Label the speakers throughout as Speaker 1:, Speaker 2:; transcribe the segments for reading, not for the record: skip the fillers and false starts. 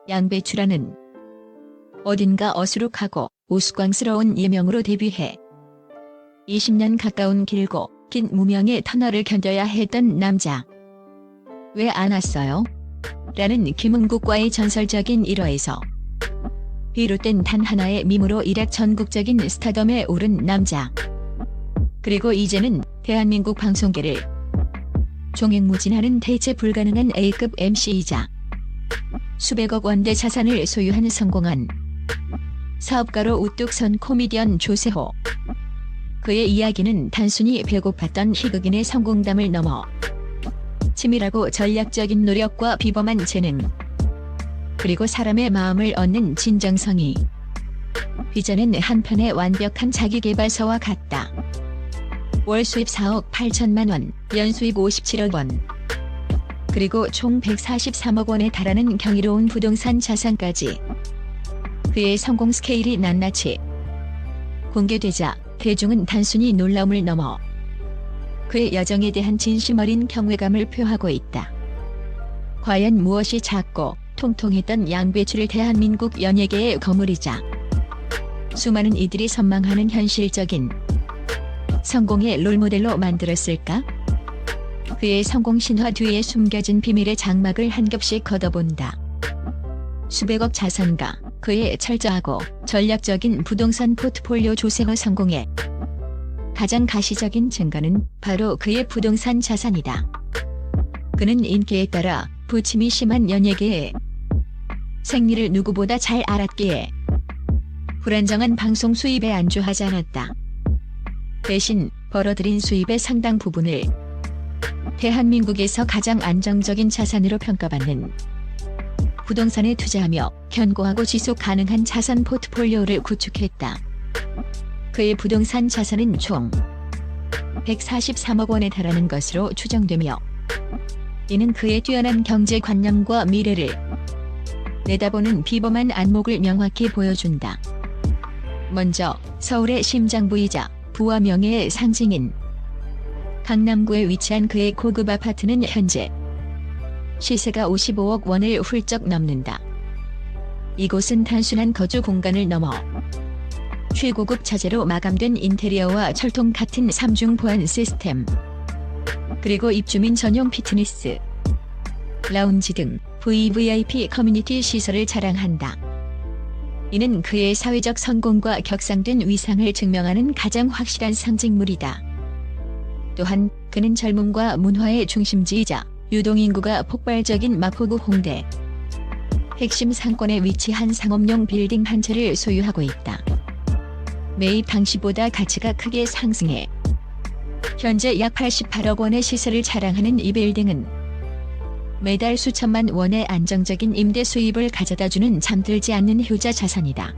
Speaker 1: 양배추라는 어딘가 어수룩하고 우스꽝스러운 예명으로 데뷔해 20년 가까운 길고 긴 무명의 터널을 견뎌야 했던 남자. 왜 안 왔어요? 라는 김은국과의 전설적인 일화에서 비롯된 단 하나의 밈으로 일약 전국적인 스타덤에 오른 남자. 그리고 이제는 대한민국 방송계를 종횡무진하는 대체 불가능한 A급 MC이자 수백억 원대 자산을 소유한 성공한 사업가로 우뚝 선 코미디언 조세호. 그의 이야기는 단순히 배고팠던 희극인의 성공담을 넘어 치밀하고 전략적인 노력과 비범한 재능, 그리고 사람의 마음을 얻는 진정성이 빚어낸 한편의 완벽한 자기계발서와 같다. 월 수입 4억 8천만 원, 연수입 57억 원, 그리고 총 143억 원에 달하는 경이로운 부동산 자산까지. 그의 성공 스케일이 낱낱이 공개되자 대중은 단순히 놀라움을 넘어 그의 여정에 대한 진심 어린 경외감을 표하고 있다. 과연 무엇이 작고 통통했던 양배추를 대한민국 연예계의 거물이자 수많은 이들이 선망하는 현실적인 성공의 롤모델로 만들었을까? 그의 성공 신화 뒤에 숨겨진 비밀의 장막을 한 겹씩 걷어본다. 수백억 자산가, 그의 철저하고 전략적인 부동산 포트폴리오. 조세호 성공의 가장 가시적인 증거는 바로 그의 부동산 자산이다. 그는 인기에 따라 부침이 심한 연예계에 생리를 누구보다 잘 알았기에 불안정한 방송 수입에 안주하지 않았다. 대신 벌어들인 수입의 상당 부분을 대한민국에서 가장 안정적인 자산으로 평가받는 부동산에 투자하며 견고하고 지속 가능한 자산 포트폴리오를 구축했다. 그의 부동산 자산은 총 143억 원에 달하는 것으로 추정되며, 이는 그의 뛰어난 경제관념과 미래를 내다보는 비범한 안목을 명확히 보여준다. 먼저 서울의 심장부이자 부와 명예의 상징인 강남구에 위치한 그의 고급 아파트는 현재 시세가 55억 원을 훌쩍 넘는다. 이곳은 단순한 거주 공간을 넘어 최고급 자재로 마감된 인테리어와 철통 같은 3중 보안 시스템, 그리고 입주민 전용 피트니스, 라운지 등 VVIP 커뮤니티 시설을 자랑한다. 이는 그의 사회적 성공과 격상된 위상을 증명하는 가장 확실한 상징물이다. 또한 그는 젊음과 문화의 중심지이자 유동인구가 폭발적인 마포구 홍대 핵심 상권에 위치한 상업용 빌딩 한 채를 소유하고 있다. 매입 당시보다 가치가 크게 상승해 현재 약 88억 원의 시세를 자랑하는 이 빌딩은 매달 수천만 원의 안정적인 임대 수입을 가져다주는 잠들지 않는 효자 자산이다.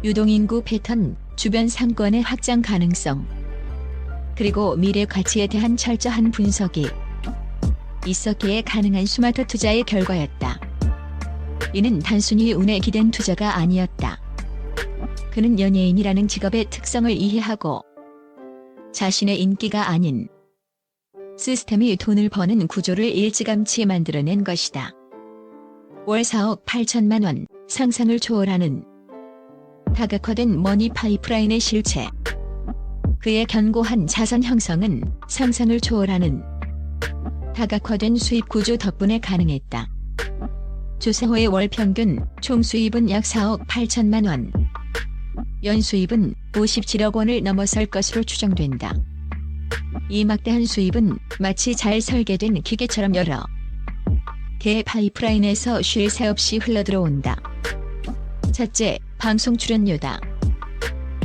Speaker 1: 유동인구 패턴, 주변 상권의 확장 가능성, 그리고 미래 가치에 대한 철저한 분석이 있었기에 가능한 스마트 투자의 결과였다. 이는 단순히 운에 기댄 투자가 아니었다. 그는 연예인이라는 직업의 특성을 이해하고 자신의 인기가 아닌 시스템이 돈을 버는 구조를 일찌감치 만들어낸 것이다. 월 4억 8천만 원, 상상을 초월하는 다각화된 머니 파이프라인의 실체. 그의 견고한 자산 형성은 상상을 초월하는 다각화된 수입 구조 덕분에 가능했다. 조세호의 월 평균 총 수입은 약 4억 8천만 원, 연수입은 57억 원을 넘어설 것으로 추정된다. 이 막대한 수입은 마치 잘 설계된 기계처럼 여러 개의 파이프라인에서 쉴 새 없이 흘러들어온다. 첫째, 방송 출연료다.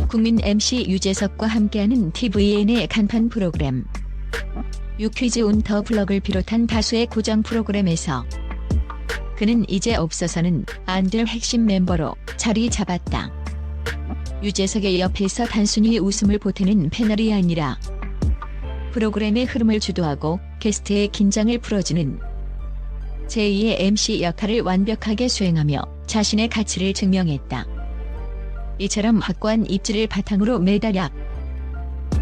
Speaker 1: 국민 MC 유재석과 함께하는 tvN의 간판 프로그램 유퀴즈 온 더 블럭을 비롯한 다수의 고정 프로그램에서 그는 이제 없어서는 안 될 핵심 멤버로 자리 잡았다. 유재석의 옆에서 단순히 웃음을 보태는 패널이 아니라 프로그램의 흐름을 주도하고 게스트의 긴장을 풀어주는 제2의 MC 역할을 완벽하게 수행하며 자신의 가치를 증명했다. 이처럼 확고한 입지를 바탕으로 매달 약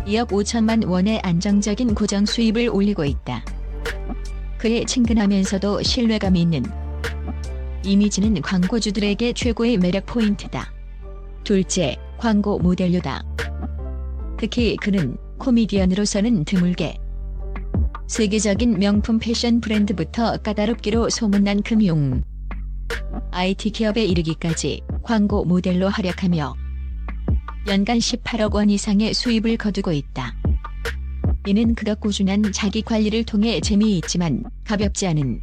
Speaker 1: 2억 5천만 원의 안정적인 고정 수입을 올리고 있다. 그의 친근하면서도 신뢰감 있는 이미지는 광고주들에게 최고의 매력 포인트다. 둘째, 광고 모델료다. 특히 그는 코미디언으로서는 드물게 세계적인 명품 패션 브랜드부터 까다롭기로 소문난 금융, IT 기업에 이르기까지 광고 모델로 활약하며 연간 18억 원 이상의 수입을 거두고 있다. 이는 그가 꾸준한 자기 관리를 통해 재미있지만 가볍지 않은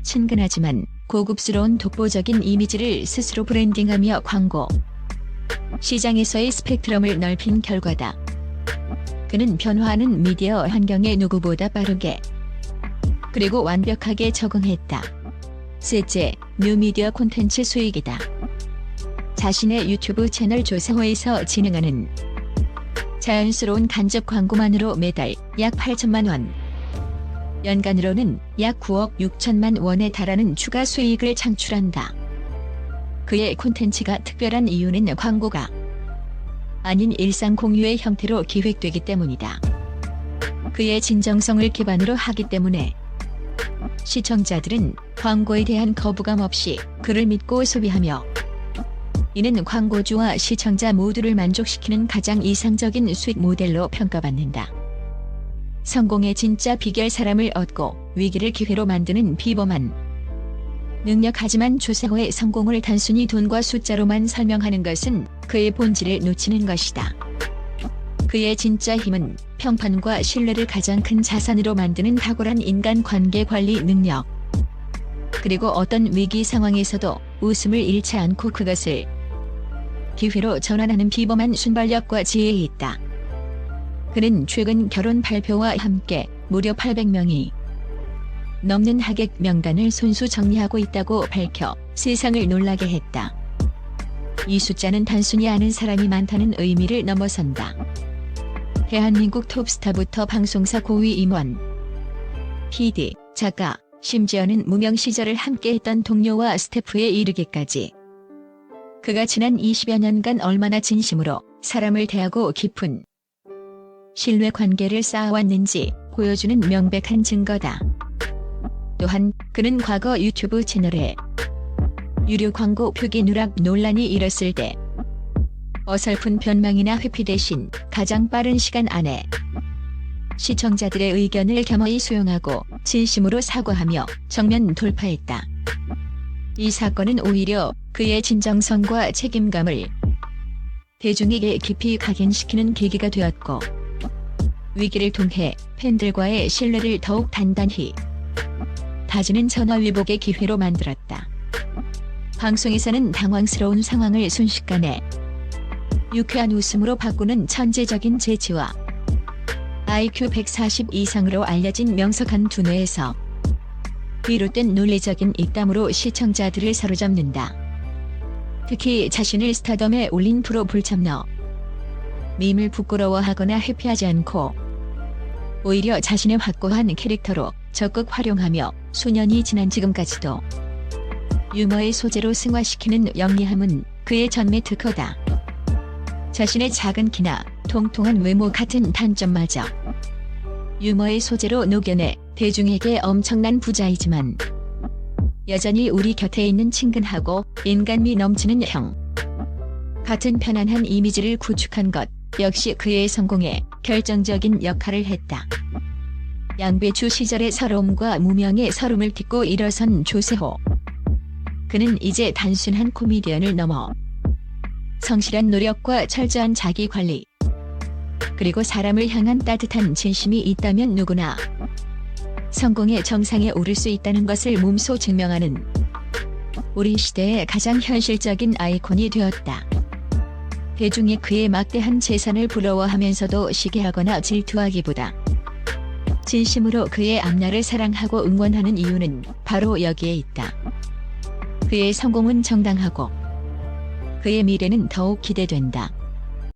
Speaker 1: 친근하지만 고급스러운 독보적인 이미지를 스스로 브랜딩하며 광고 시장에서의 스펙트럼을 넓힌 결과다. 그는 변화하는 미디어 환경에 누구보다 빠르게 그리고 완벽하게 적응했다. 셋째, 뉴미디어 콘텐츠 수익이다. 자신의 유튜브 채널 조세호에서 진행하는 자연스러운 간접 광고만으로 매달 약 8천만 원, 연간으로는 약 9억 6천만 원에 달하는 추가 수익을 창출한다. 그의 콘텐츠가 특별한 이유는 광고가 아닌 일상 공유의 형태로 기획되기 때문이다. 그의 진정성을 기반으로 하기 때문에 시청자들은 광고에 대한 거부감 없이 그를 믿고 소비하며 이는 광고주와 시청자 모두를 만족시키는 가장 이상적인 수익 모델로 평가받는다. 성공의 진짜 비결, 사람을 얻고 위기를 기회로 만드는 비범한 능력. 하지만 조세호의 성공을 단순히 돈과 숫자로만 설명하는 것은 그의 본질을 놓치는 것이다. 그의 진짜 힘은 평판과 신뢰를 가장 큰 자산으로 만드는 탁월한 인간관계 관리 능력, 그리고 어떤 위기 상황에서도 웃음을 잃지 않고 그것을 기회로 전환하는 비범한 순발력과 지혜에 있다. 그는 최근 결혼 발표와 함께 무려 800명이 넘는 하객 명단을 손수 정리하고 있다고 밝혀 세상을 놀라게 했다. 이 숫자는 단순히 아는 사람이 많다는 의미를 넘어선다. 대한민국 톱스타부터 방송사 고위 임원, PD, 작가, 심지어는 무명 시절을 함께했던 동료와 스태프에 이르기까지 그가 지난 20여 년간 얼마나 진심으로 사람을 대하고 깊은 신뢰 관계를 쌓아왔는지 보여주는 명백한 증거다. 또한 그는 과거 유튜브 채널에 유료 광고 표기 누락 논란이 일었을 때 어설픈 변명이나 회피 대신 가장 빠른 시간 안에 시청자들의 의견을 겸허히 수용하고 진심으로 사과하며 정면 돌파했다. 이 사건은 오히려 그의 진정성과 책임감을 대중에게 깊이 각인시키는 계기가 되었고 위기를 통해 팬들과의 신뢰를 더욱 단단히 다지는 전화위복의 기회로 만들었다. 방송에서는 당황스러운 상황을 순식간에 유쾌한 웃음으로 바꾸는 천재적인 재치와 IQ 140 이상으로 알려진 명석한 두뇌에서 비롯된 논리적인 입담으로 시청자들을 사로잡는다. 특히 자신을 스타덤에 올린 프로 불참러 밈을 부끄러워하거나 회피하지 않고 오히려 자신의 확고한 캐릭터로 적극 활용하며 수년이 지난 지금까지도 유머의 소재로 승화시키는 영리함은 그의 전매 특허다. 자신의 작은 키나 통통한 외모 같은 단점마저 유머의 소재로 녹여내 대중에게 엄청난 부자이지만 여전히 우리 곁에 있는 친근하고 인간미 넘치는 형 같은 편안한 이미지를 구축한 것 역시 그의 성공에 결정적인 역할을 했다. 양배추 시절의 서러움과 무명의 서름을 딛고 일어선 조세호. 그는 이제 단순한 코미디언을 넘어 성실한 노력과 철저한 자기관리, 그리고 사람을 향한 따뜻한 진심이 있다면 누구나 성공의 정상에 오를 수 있다는 것을 몸소 증명하는 우리 시대의 가장 현실적인 아이콘이 되었다. 대중이 그의 막대한 재산을 부러워하면서도 시기하거나 질투하기보다 진심으로 그의 앞날을 사랑하고 응원하는 이유는 바로 여기에 있다. 그의 성공은 정당하고 그의 미래는 더욱 기대된다.